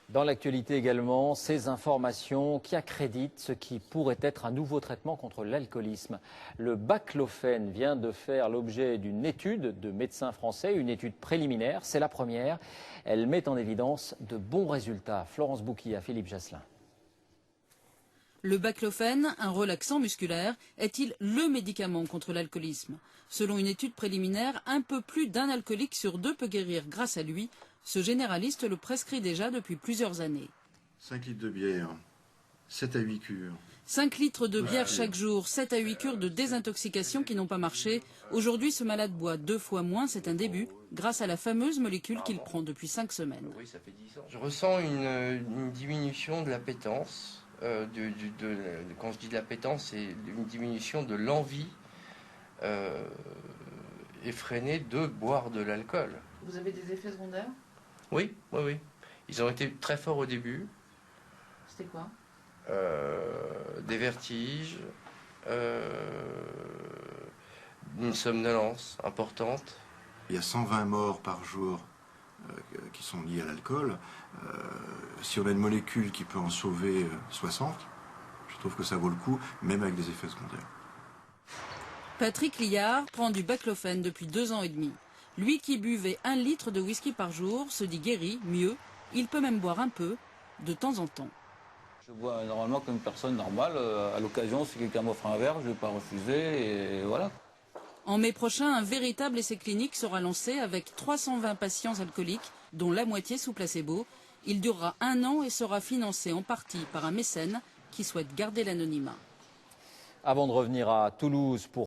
Dans l'actualité également, ces informations qui accréditent ce qui pourrait être un nouveau traitement contre l'alcoolisme. Le baclofène vient de faire l'objet d'une étude de médecins français, une étude préliminaire, c'est la première. Elle met en évidence de bons résultats. Florence Bouquilla, Philippe Jasselin. Le baclofène, un relaxant musculaire, est-il le médicament contre l'alcoolisme? Selon une étude préliminaire, un peu plus d'un alcoolique sur deux peut guérir grâce à lui. Ce généraliste le prescrit déjà depuis plusieurs années. 5 litres de bière, 7 à 8 cures. 5 litres de bière chaque jour, 7 à 8 cures de désintoxication qui n'ont pas marché. Aujourd'hui, ce malade boit 2 fois moins, c'est un début, grâce à la fameuse molécule qu'il prend depuis 5 semaines. Oui, ça fait 10 ans. Je ressens une diminution de l'appétence. Quand je dis de l'appétence, c'est une diminution de l'envie effrénée de boire de l'alcool. Vous avez des effets secondaires? Oui. Ils ont été très forts au début. C'était quoi? Des vertiges, une somnolence importante. Il y a 120 morts par jour qui sont liés à l'alcool. Si on a une molécule qui peut en sauver 60, je trouve que ça vaut le coup, même avec des effets secondaires. Patrick Liard prend du baclofène depuis 2 ans et demi. Lui qui buvait 1 litre de whisky par jour se dit guéri, mieux. Il peut même boire un peu, de temps en temps. Je bois normalement comme une personne normale. À l'occasion, si quelqu'un m'offre un verre, je ne vais pas refuser et voilà. En mai prochain, un véritable essai clinique sera lancé avec 320 patients alcooliques, dont la moitié sous placebo. Il durera 1 an et sera financé en partie par un mécène qui souhaite garder l'anonymat. Avant de revenir à Toulouse pour